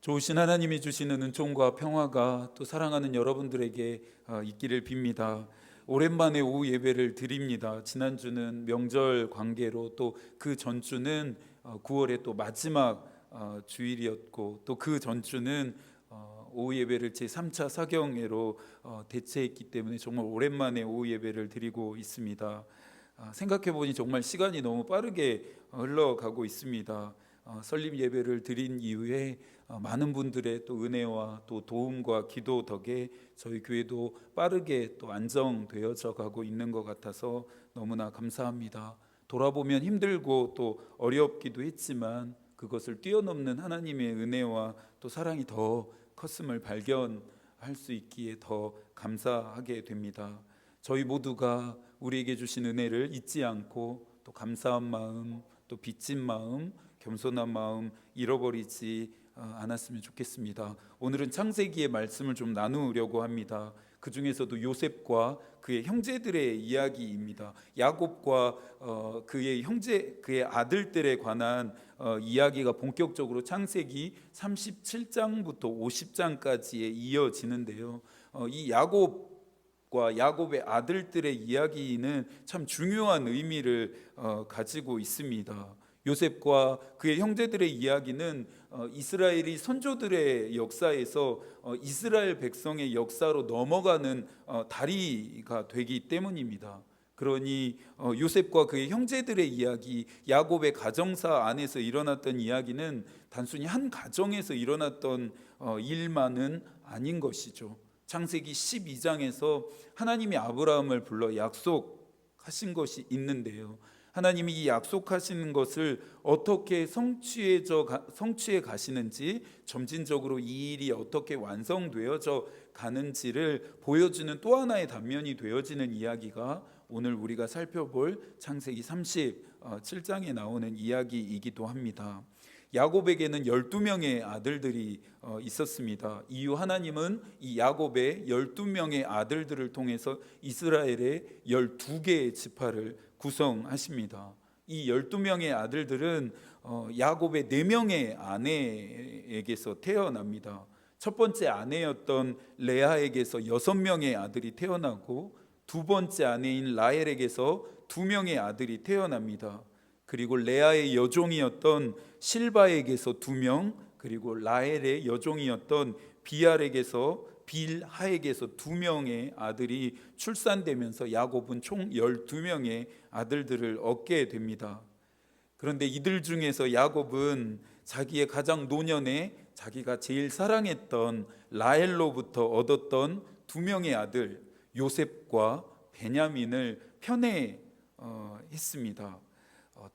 좋으신 하나님이 주시는 은총과 평화가 또 사랑하는 여러분들에게 있기를 빕니다. 오랜만에 오후 예배를 드립니다. 지난주는 명절 관계로 또 그 전주는 9월의 또 마지막 주일이었고, 또 그 전주는 오후 예배를 제3차 사경회로 대체했기 때문에 정말 오랜만에 오후 예배를 드리고 있습니다. 생각해 보니 정말 시간이 너무 빠르게 흘러가고 있습니다. 설립 예배를 드린 이후에 많은 분들의 또 은혜와 또 도움과 기도 덕에 저희 교회도 빠르게 또 안정되어져 가고 있는 것 같아서 너무나 감사합니다. 돌아보면 힘들고 또 어렵기도 했지만 그것을 뛰어넘는 하나님의 은혜와 또 사랑이 더 컸음을 발견할 수 있기에 더 감사하게 됩니다. 저희 모두가 우리에게 주신 은혜를 잊지 않고 또 감사한 마음, 또 빚진 마음, 겸손한 마음 잃어버리지 않았으면 좋겠습니다. 오늘은 창세기의 말씀을 좀 나누려고 합니다. 그 중에서도 요셉과 그의 형제들의 이야기입니다. 야곱과 그의 그의 아들들에 관한 이야기가 본격적으로 창세기 37장부터 50장까지에 이어지는데요. 이 야곱의 아들들의 이야기는 참 중요한 의미를 가지고 있습니다. 요셉과 그의 형제들의 이야기는 이스라엘이 선조들의 역사에서 이스라엘 백성의 역사로 넘어가는 다리가 되기 때문입니다. 그러니 요셉과 그의 형제들의 이야기, 야곱의 가정사 안에서 일어났던 이야기는 단순히 한 가정에서 일어났던 일만은 아닌 것이죠. 창세기 12장에서 하나님이 아브라함을 불러 약속하신 것이 있는데요, 하나님이 이 약속하시는 것을 어떻게 성취해 가시는지, 점진적으로 이 일이 어떻게 완성되어져 가는지를 보여주는 또 하나의 단면이 되어지는 이야기가 오늘 우리가 살펴볼 창세기 37장에 나오는 이야기이기도 합니다. 야곱에게는 12명의 아들들이 있었습니다. 이후 하나님은 이 야곱의 12명의 아들들을 통해서 이스라엘의 12개의 지파를 구성하십니다. 이 12명의 아들들은 야곱의 4명의 아내에게서 태어납니다. 첫 번째 아내였던 레아에게서 6명의 아들이 태어나고, 두 번째 아내인 라헬에게서 2명의 아들이 태어납니다. 그리고 레아의 여종이었던 실바에게서 2명, 그리고 라헬의 여종이었던 빌하에게서 2명의 아들이 출산되면서 야곱은 총 12명의 아들들을 얻게 됩니다. 그런데 이들 중에서 야곱은 자기의 가장 노년에 자기가 제일 사랑했던 라헬로부터 얻었던 2명의 아들 요셉과 베냐민을 편애했습니다.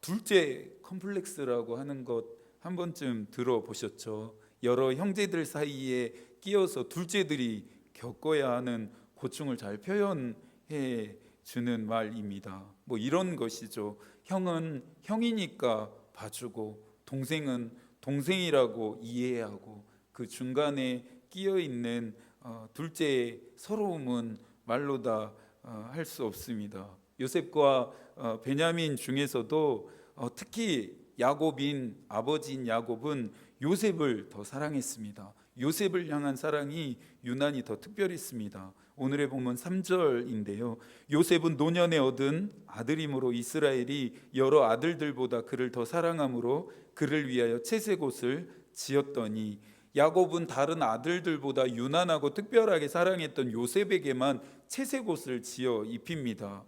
둘째 컴플렉스라고 하는 것 한 번쯤 들어보셨죠? 여러 형제들 사이에 끼어서 둘째들이 겪어야 하는 고충을 잘 표현해 주는 말입니다. 뭐 이런 것이죠. 형은 형이니까 봐주고, 동생은 동생이라고 이해하고, 그 중간에 끼어 있는 둘째의 서러움은 말로 다 할 수 없습니다. 요셉과 베냐민 중에서도 특히 아버지인 야곱은 요셉을 더 사랑했습니다. 요셉을 향한 사랑이 유난히 더 특별했습니다. 오늘의 본문 3절인데요, 요셉은 노년에 얻은 아들이므로 이스라엘이 여러 아들들보다 그를 더 사랑함으로 그를 위하여 채색옷을 지었더니, 야곱은 다른 아들들보다 유난하고 특별하게 사랑했던 요셉에게만 채색옷을 지어 입힙니다.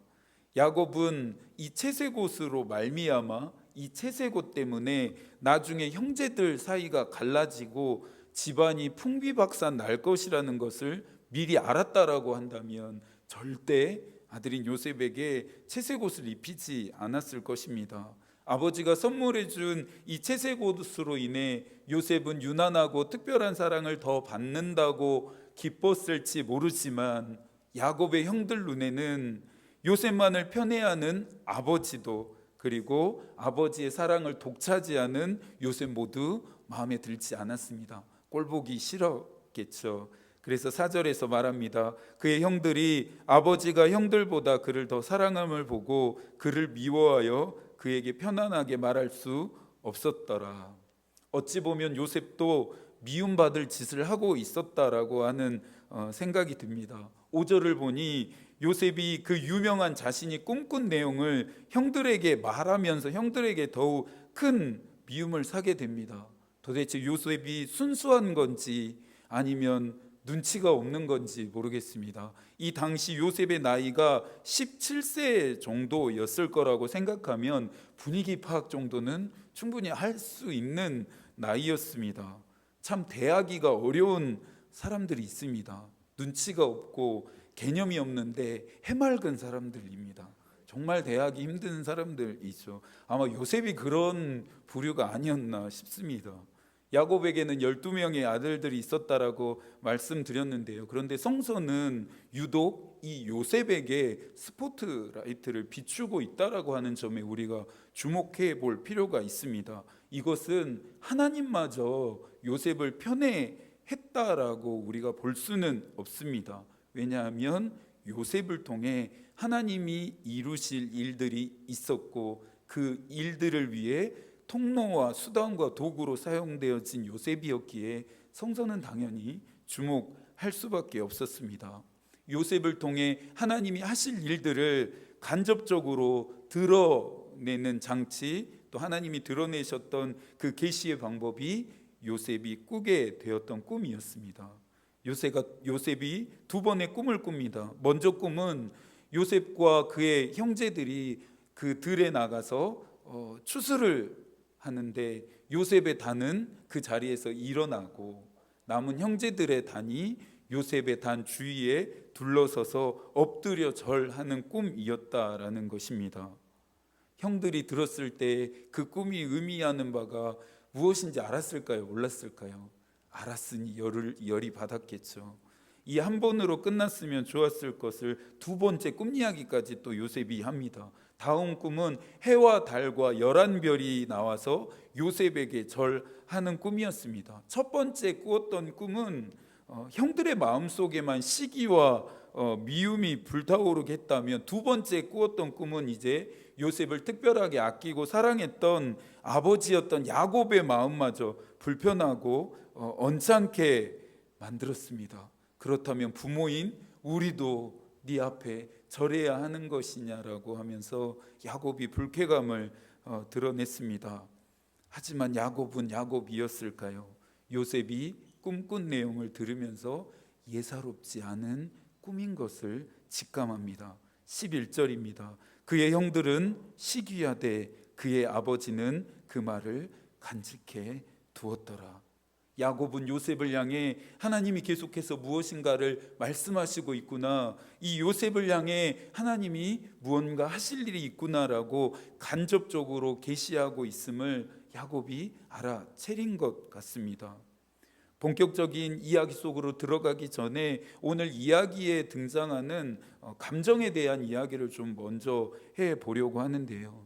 야곱은 이 채색옷으로 말미암아, 이 채색옷 때문에 나중에 형제들 사이가 갈라지고 집안이 풍비박산 날 것이라는 것을 미리 알았다라고 한다면 절대 아들인 요셉에게 채색옷을 입히지 않았을 것입니다. 아버지가 선물해 준 이 채색옷으로 인해 요셉은 유난하고 특별한 사랑을 더 받는다고 기뻤을지 모르지만, 야곱의 형들 눈에는 요셉만을 편애하는 아버지도, 그리고 아버지의 사랑을 독차지하는 요셉 모두 마음에 들지 않았습니다. 꼴보기 싫었겠죠. 그래서 4절에서 말합니다. 그의 형들이 아버지가 형들보다 그를 더 사랑함을 보고 그를 미워하여 그에게 편안하게 말할 수 없었더라. 어찌 보면 요셉도 미움받을 짓을 하고 있었다라고 하는 생각이 듭니다. 5절을 보니 요셉이 그 유명한 자신이 꿈꾼 내용을 형들에게 말하면서 형들에게 더욱 큰 미움을 사게 됩니다. 도대체 요셉이 순수한 건지 아니면 눈치가 없는 건지 모르겠습니다. 이 당시 요셉의 나이가 17세 정도였을 거라고 생각하면 분위기 파악 정도는 충분히 할 수 있는 나이였습니다. 참 대하기가 어려운 사람들이 있습니다. 눈치가 없고 개념이 없는데 해맑은 사람들입니다. 정말 대하기 힘든 사람들이죠. 아마 요셉이 그런 부류가 아니었나 싶습니다. 야곱에게는 12명의 아들들이 있었다라고 말씀드렸는데요. 그런데 성서는 유독 이 요셉에게 스포트라이트를 비추고 있다라고 하는 점에 우리가 주목해 볼 필요가 있습니다. 이것은 하나님마저 요셉을 편애했다라고 우리가 볼 수는 없습니다. 왜냐하면 요셉을 통해 하나님이 이루실 일들이 있었고 그 일들을 위해 통로와 수단과 도구로 사용되어진 요셉이었기에 성서는 당연히 주목할 수밖에 없었습니다. 요셉을 통해 하나님이 하실 일들을 간접적으로 드러내는 장치, 또 하나님이 드러내셨던 그 계시의 방법이 요셉이 꾸게 되었던 꿈이었습니다. 요셉이 두 번의 꿈을 꿉니다. 먼저 꿈은 요셉과 그의 형제들이 그 들에 나가서 추수를 하는데 요셉의 단은 그 자리에서 일어나고 남은 형제들의 단이 요셉의 단 주위에 둘러서서 엎드려 절하는 꿈이었다라는 것입니다. 형들이 들었을 때 그 꿈이 의미하는 바가 무엇인지 알았을까요? 몰랐을까요? 알았으니 열이 받았겠죠. 이 한 번으로 끝났으면 좋았을 것을 두 번째 꿈 이야기까지 또 요셉이 합니다. 다음 꿈은 해와 달과 11별이 나와서 요셉에게 절하는 꿈이었습니다. 첫 번째 꾸었던 꿈은 형들의 마음속에만 시기와 미움이 불타오르게 했다면, 두 번째 꾸었던 꿈은 이제 요셉을 특별하게 아끼고 사랑했던 아버지였던 야곱의 마음마저 불편하고 언짢게 만들었습니다. 그렇다면 부모인 우리도 네 앞에 절해야 하는 것이냐라고 하면서 야곱이 불쾌감을 드러냈습니다. 하지만 야곱은 야곱이었을까요? 요셉이 꿈꾼 내용을 들으면서 예사롭지 않은 꿈인 것을 직감합니다. 11절입니다. 그의 형들은 시기하되 그의 아버지는 그 말을 간직해 두었더라. 야곱은 요셉을 향해 하나님이 계속해서 무엇인가를 말씀하시고 있구나, 이 요셉을 향해 하나님이 무언가 하실 일이 있구나라고 간접적으로 계시하고 있음을 야곱이 알아채린 것 같습니다. 본격적인 이야기 속으로 들어가기 전에 오늘 이야기에 등장하는 감정에 대한 이야기를 좀 먼저 해보려고 하는데요.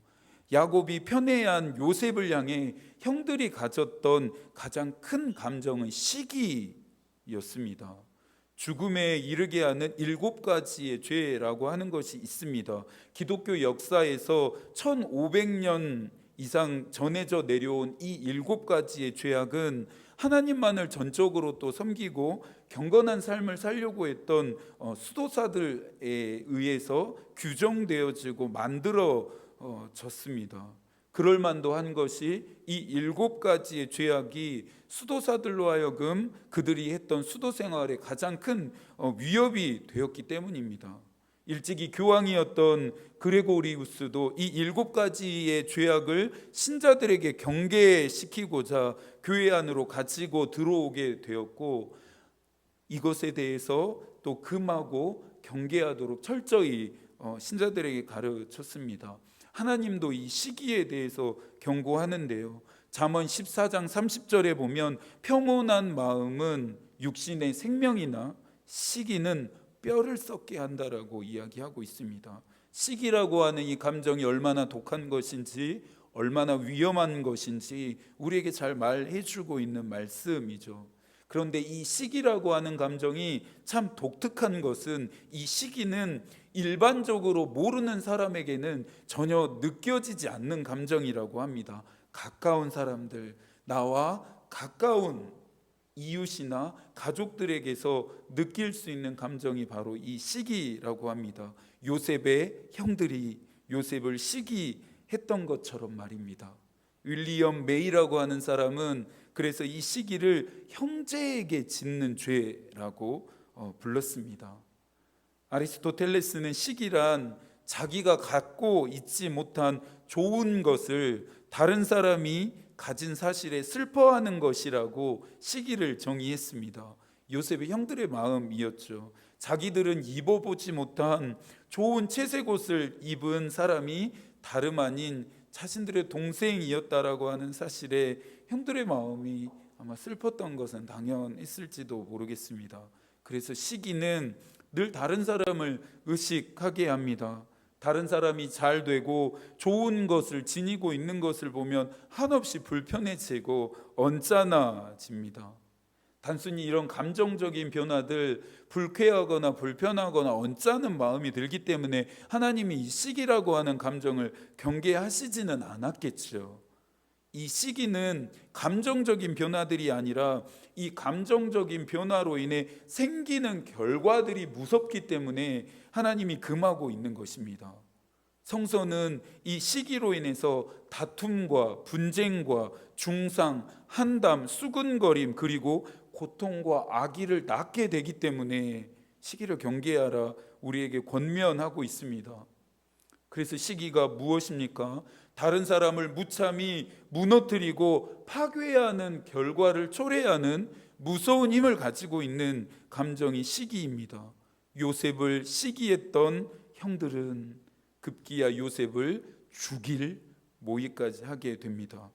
야곱이 편애한 요셉을 향해 형들이 가졌던 가장 큰 감정은 시기였습니다. 죽음에 이르게 하는 7가지의 죄라고 하는 것이 있습니다. 기독교 역사에서 1500년 이상 전해져 내려온 이 7가지의 죄악은 하나님만을 전적으로 또 섬기고 경건한 삶을 살려고 했던 수도사들에 의해서 규정되어지고 만들어졌습니다. 그럴 만도 한 것이 이 7가지의 죄악이 수도사들로 하여금 그들이 했던 수도 생활에 가장 큰 위협이 되었기 때문입니다. 일찍이 교황이었던 그레고리우스도 이 7가지의 죄악을 신자들에게 경계시키고자 교회 안으로 가지고 들어오게 되었고, 이것에 대해서 또 금하고 경계하도록 철저히 신자들에게 가르쳤습니다. 하나님도 이 시기에 대해서 경고하는데요. 잠언 14장 30절에 보면 평온한 마음은 육신의 생명이나 시기는 뼈를 썩게 한다라고 이야기하고 있습니다. 시기라고 하는 이 감정이 얼마나 독한 것인지, 얼마나 위험한 것인지 우리에게 잘 말해주고 있는 말씀이죠. 그런데 이 시기라고 하는 감정이 참 독특한 것은, 이 시기는 일반적으로 모르는 사람에게는 전혀 느껴지지 않는 감정이라고 합니다. 가까운 사람들, 나와 가까운 이웃이나 가족들에게서 느낄 수 있는 감정이 바로 이 시기라고 합니다. 요셉의 형들이 요셉을 시기했던 것처럼 말입니다. 윌리엄 메이라고 하는 사람은 그래서 이 시기를 형제에게 짓는 죄라고 불렀습니다. 아리스토텔레스는 시기란 자기가 갖고 있지 못한 좋은 것을 다른 사람이 가진 사실에 슬퍼하는 것이라고 시기를 정의했습니다. 요셉의 형들의 마음이었죠. 자기들은 입어보지 못한 좋은 채색 옷을 입은 사람이 다름 아닌 자신들의 동생이었다라고 하는 사실에 형들의 마음이 아마 슬펐던 것은 당연했을지도 모르겠습니다. 그래서 시기는 늘 다른 사람을 의식하게 합니다. 다른 사람이 잘 되고 좋은 것을 지니고 있는 것을 보면 한없이 불편해지고 언짢아집니다. 단순히 이런 감정적인 변화들, 불쾌하거나 불편하거나 언짢은 마음이 들기 때문에 하나님이 이 시기라고 하는 감정을 경계하시지는 않았겠죠. 이 시기는 감정적인 변화들이 아니라 이 감정적인 변화로 인해 생기는 결과들이 무섭기 때문에 하나님이 금하고 있는 것입니다. 성서는 이 시기로 인해서 다툼과 분쟁과 중상, 한담, 수군거림 그리고 고통과 악의를 낳게 되기 때문에 시기를 경계하라 우리에게 권면하고 있습니다. 그래서 시기가 무엇입니까? 다른 사람을 무참히 무너뜨리고 파괴하는 결과를 초래하는 무서운 힘을 가지고 있는 감정이 시기입니다. 요셉을 시기했던 형들은 급기야 요셉을 죽일 모의까지 하게 됩니다.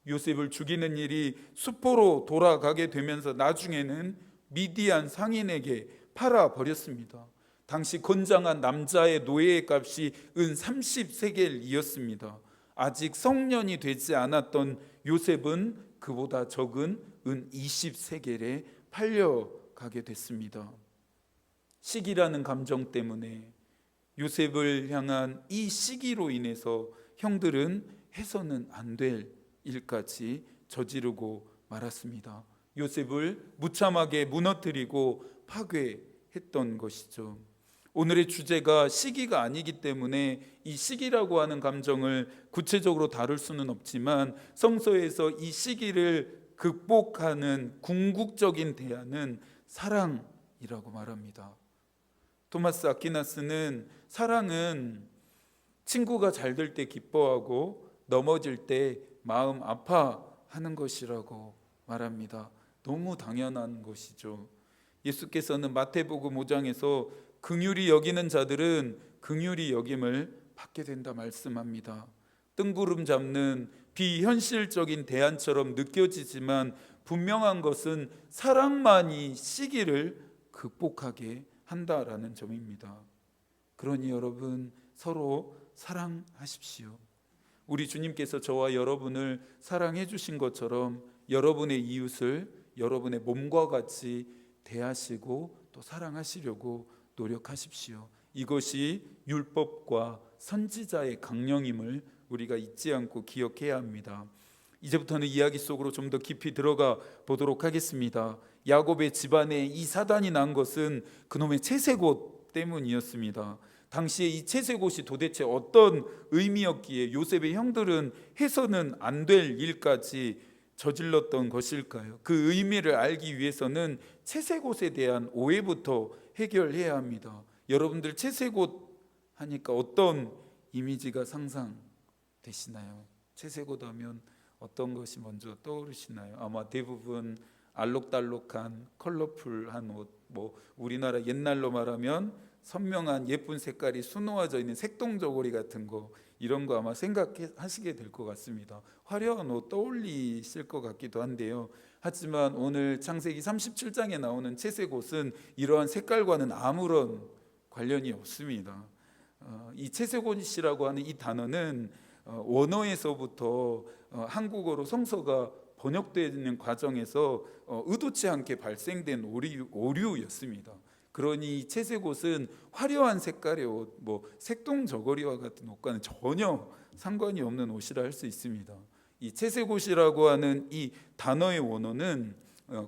요셉을 죽이는 일이 수포로 돌아가게 되면서 나중에는 미디안 상인에게 팔아버렸습니다. 당시 건장한 남자의 노예의 값이 은 30세겔이었습니다. 아직 성년이 되지 않았던 요셉은 그보다 적은 은 20세겔에 팔려가게 됐습니다. 시기라는 감정 때문에 요셉을 향한 이 시기로 인해서 형들은 해서는 안 될 일까지 저지르고 말았습니다. 요셉을 무참하게 무너뜨리고 파괴했던 것이죠. 오늘의 주제가 시기가 아니기 때문에 이 시기라고 하는 감정을 구체적으로 다룰 수는 없지만 성서에서 이 시기를 극복하는 궁극적인 대안은 사랑이라고 말합니다. 토마스 아퀴나스는 사랑은 친구가 잘 될 때 기뻐하고 넘어질 때 마음 아파하는 것이라고 말합니다. 너무 당연한 것이죠. 예수께서는 마태복음 5장에서 긍휼히 여기는 자들은 긍휼히 여김을 받게 된다 말씀합니다. 뜬구름 잡는 비현실적인 대안처럼 느껴지지만 분명한 것은 사랑만이 시기를 극복하게 한다라는 점입니다. 그러니 여러분 서로 사랑하십시오. 우리 주님께서 저와 여러분을 사랑해 주신 것처럼 여러분의 이웃을 여러분의 몸과 같이 대하시고 또 사랑하시려고 노력하십시오. 이것이 율법과 선지자의 강령임을 우리가 잊지 않고 기억해야 합니다. 이제부터는 이야기 속으로 좀 더 깊이 들어가 보도록 하겠습니다. 야곱의 집안에 이 사단이 난 것은 그놈의 채색옷 때문이었습니다. 당시에 이 채색옷이 도대체 어떤 의미였기에 요셉의 형들은 해서는 안 될 일까지 저질렀던 것일까요? 그 의미를 알기 위해서는 채색옷에 대한 오해부터 해결해야 합니다. 여러분들 채색옷 하니까 어떤 이미지가 상상되시나요? 채색옷 하면 어떤 것이 먼저 떠오르시나요? 아마 대부분 알록달록한 컬러풀한 옷, 우리나라 옛날로 말하면 선명한 예쁜 색깔이 수놓아져 있는 색동저고리 같은 거, 이런 거 아마 생각하시게 될 것 같습니다. 화려한 옷 떠올리실 것 같기도 한데요. 하지만 오늘 창세기 37장에 나오는 채색옷은 이러한 색깔과는 아무런 관련이 없습니다. 이 채색옷이라고 하는 이 단어는 원어에서부터 한국어로 성서가 번역되는 과정에서 의도치 않게 발생된 오류였습니다. 그러니 채색옷은 화려한 색깔의 옷, 색동저고리와 같은 옷과는 전혀 상관이 없는 옷이라 할 수 있습니다. 이 채색옷이라고 하는 이 단어의 원어는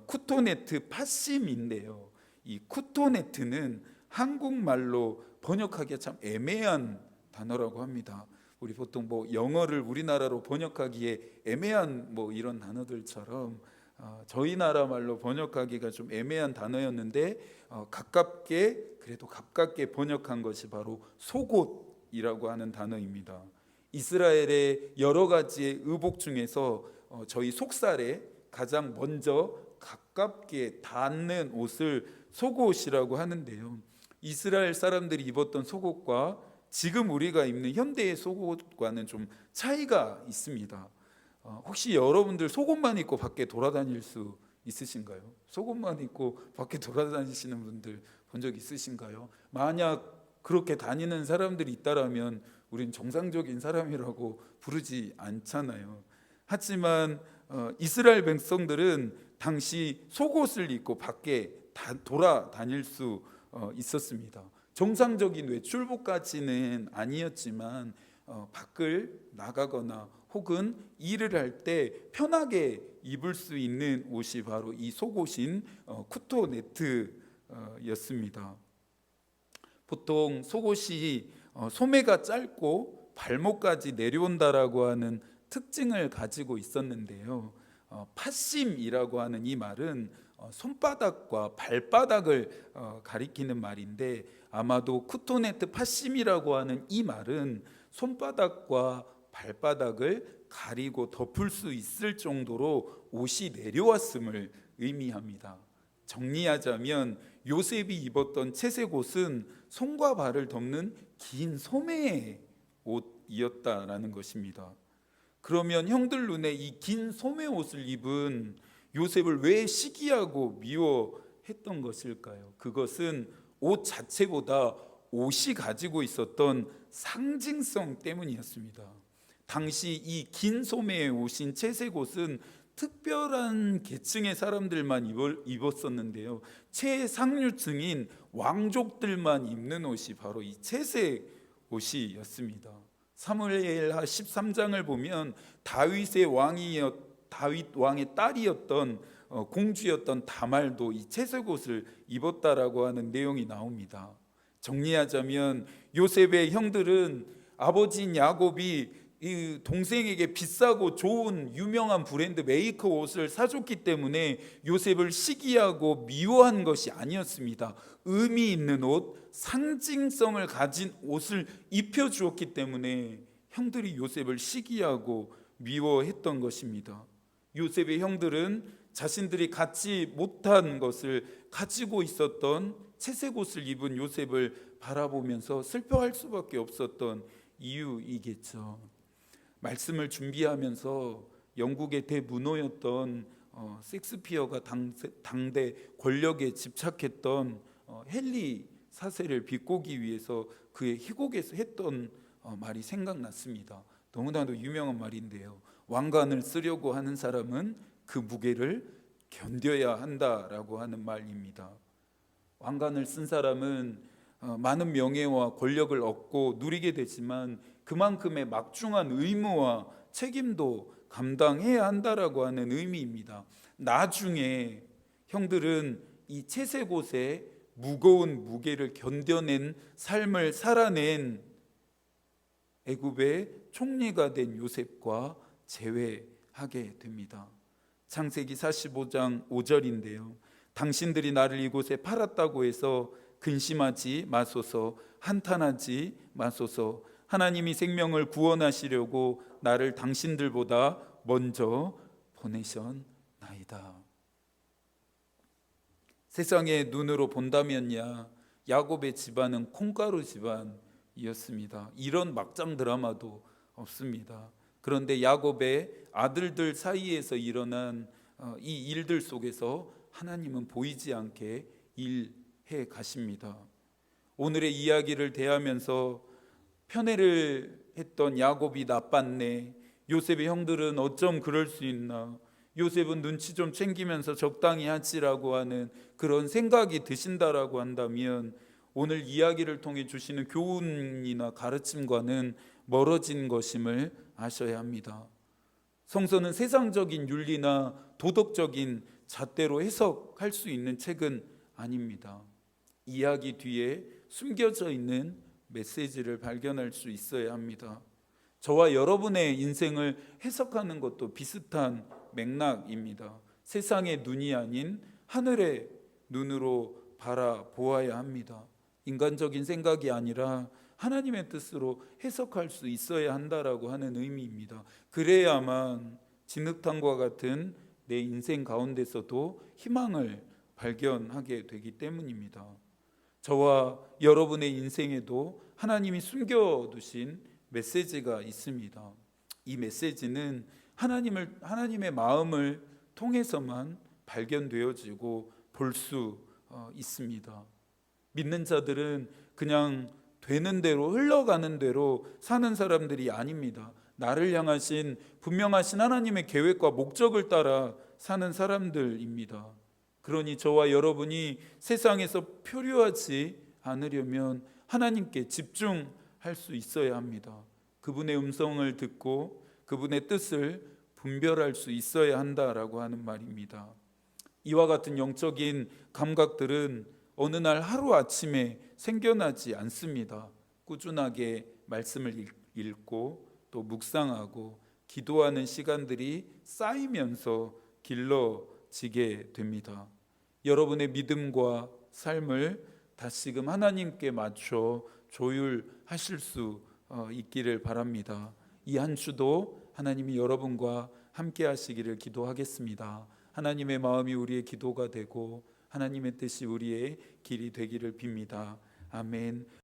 쿠토네트 파심인데요. 이 쿠토네트는 한국말로 번역하기가 참 애매한 단어라고 합니다. 우리 보통 영어를 우리나라로 번역하기에 애매한 이런 단어들처럼 저희 나라 말로 번역하기가 좀 애매한 단어였는데 그래도 가깝게 번역한 것이 바로 속옷이라고 하는 단어입니다. 이스라엘의 여러 가지의 의복 중에서 저희 속살에 가장 먼저 가깝게 닿는 옷을 속옷이라고 하는데요. 이스라엘 사람들이 입었던 속옷과 지금 우리가 입는 현대의 속옷과는 좀 차이가 있습니다. 혹시 여러분들 속옷만 입고 밖에 돌아다닐 수 있으신가요? 속옷만 입고 밖에 돌아다니시는 분들 본 적 있으신가요? 만약 그렇게 다니는 사람들이 있다라면 우린 정상적인 사람이라고 부르지 않잖아요. 하지만 이스라엘 백성들은 당시 속옷을 입고 밖에 돌아다닐 수 있었습니다. 정상적인 외출복까지는 아니었지만 밖을 나가거나 혹은 일을 할 때 편하게 입을 수 있는 옷이 바로 이 속옷인 쿠토네트였습니다. 보통 속옷이 소매가 짧고 발목까지 내려온다라고 하는 특징을 가지고 있었는데요. 파심이라고 하는 이 말은 손바닥과 발바닥을 가리키는 말인데 아마도 쿠토네트 파심이라고 하는 이 말은 손바닥과 발바닥을 가리고 덮을 수 있을 정도로 옷이 내려왔음을 의미합니다. 정리하자면 요셉이 입었던 채색 옷은 손과 발을 덮는 긴 소매의 옷이었다라는 것입니다. 그러면 형들 눈에 이 긴 소매 옷을 입은 요셉을 왜 시기하고 미워했던 것일까요? 그것은 옷 자체보다 옷이 가지고 있었던 상징성 때문이었습니다. 당시 이 긴 소매의 옷인 채색 옷은 특별한 계층의 사람들만 입었었는데요. 최상류층인 왕족들만 입는 옷이 바로 이 채색 옷이었습니다. 사무엘하 13장을 보면 다윗 왕의 딸이었던 공주였던 다말도 이 채색 옷을 입었다라고 하는 내용이 나옵니다. 정리하자면 요셉의 형들은 아버지인 야곱이 이 동생에게 비싸고 좋은 유명한 브랜드 메이커 옷을 사줬기 때문에 요셉을 시기하고 미워한 것이 아니었습니다. 의미 있는 옷, 상징성을 가진 옷을 입혀주었기 때문에 형들이 요셉을 시기하고 미워했던 것입니다. 요셉의 형들은 자신들이 갖지 못한 것을 가지고 있었던 채색 옷을 입은 요셉을 바라보면서 슬퍼할 수밖에 없었던 이유이겠죠. 말씀을 준비하면서 영국의 대문호였던 섹스피어가 당대 권력에 집착했던 헨리 4세를 비꼬기 위해서 그의 희곡에서 했던 말이 생각났습니다. 너무나도 유명한 말인데요. 왕관을 쓰려고 하는 사람은 그 무게를 견뎌야 한다라고 하는 말입니다. 왕관을 쓴 사람은 많은 명예와 권력을 얻고 누리게 되지만 그만큼의 막중한 의무와 책임도 감당해야 한다라고 하는 의미입니다. 나중에 형들은 이 채색 옷에 무거운 무게를 견뎌낸 삶을 살아낸 애굽의 총리가 된 요셉과 재회하게 됩니다. 창세기 45장 5절인데요. 당신들이 나를 이곳에 팔았다고 해서 근심하지 마소서, 한탄하지 마소서. 하나님이 생명을 구원하시려고 나를 당신들보다 먼저 보내셨나이다. 세상의 눈으로 본다면야 야곱의 집안은 콩가루 집안이었습니다. 이런 막장 드라마도 없습니다. 그런데 야곱의 아들들 사이에서 일어난 이 일들 속에서 하나님은 보이지 않게 일해 가십니다. 오늘의 이야기를 대하면서 편애를 했던 야곱이 나빴네, 요셉의 형들은 어쩜 그럴 수 있나, 요셉은 눈치 좀 챙기면서 적당히 하지라고 하는 그런 생각이 드신다라고 한다면 오늘 이야기를 통해 주시는 교훈이나 가르침과는 멀어진 것임을 아셔야 합니다. 성서는 세상적인 윤리나 도덕적인 잣대로 해석할 수 있는 책은 아닙니다. 이야기 뒤에 숨겨져 있는 메시지를 발견할 수 있어야 합니다. 저와 여러분의 인생을 해석하는 것도 비슷한 맥락입니다. 세상의 눈이 아닌 하늘의 눈으로 바라보아야 합니다. 인간적인 생각이 아니라 하나님의 뜻으로 해석할 수 있어야 한다라고 하는 의미입니다. 그래야만 진흙탕과 같은 내 인생 가운데서도 희망을 발견하게 되기 때문입니다. 저와 여러분의 인생에도 하나님이 숨겨두신 메시지가 있습니다. 이 메시지는 하나님의 마음을 통해서만 발견되어지고 볼 수 있습니다. 믿는 자들은 그냥 되는 대로 흘러가는 대로 사는 사람들이 아닙니다. 나를 향하신 분명하신 하나님의 계획과 목적을 따라 사는 사람들입니다. 그러니 저와 여러분이 세상에서 표류하지 않으려면 하나님께 집중할 수 있어야 합니다. 그분의 음성을 듣고 그분의 뜻을 분별할 수 있어야 한다라고 하는 말입니다. 이와 같은 영적인 감각들은 어느 날 하루아침에 생겨나지 않습니다. 꾸준하게 말씀을 읽고 또 묵상하고 기도하는 시간들이 쌓이면서 길러지게 됩니다. 여러분의 믿음과 삶을 다시금 하나님께 맞춰 조율하실 수 있기를 바랍니다. 이 한 주도 하나님이 여러분과 함께 하시기를 기도하겠습니다. 하나님의 마음이 우리의 기도가 되고 하나님의 뜻이 우리의 길이 되기를 빕니다. 아멘.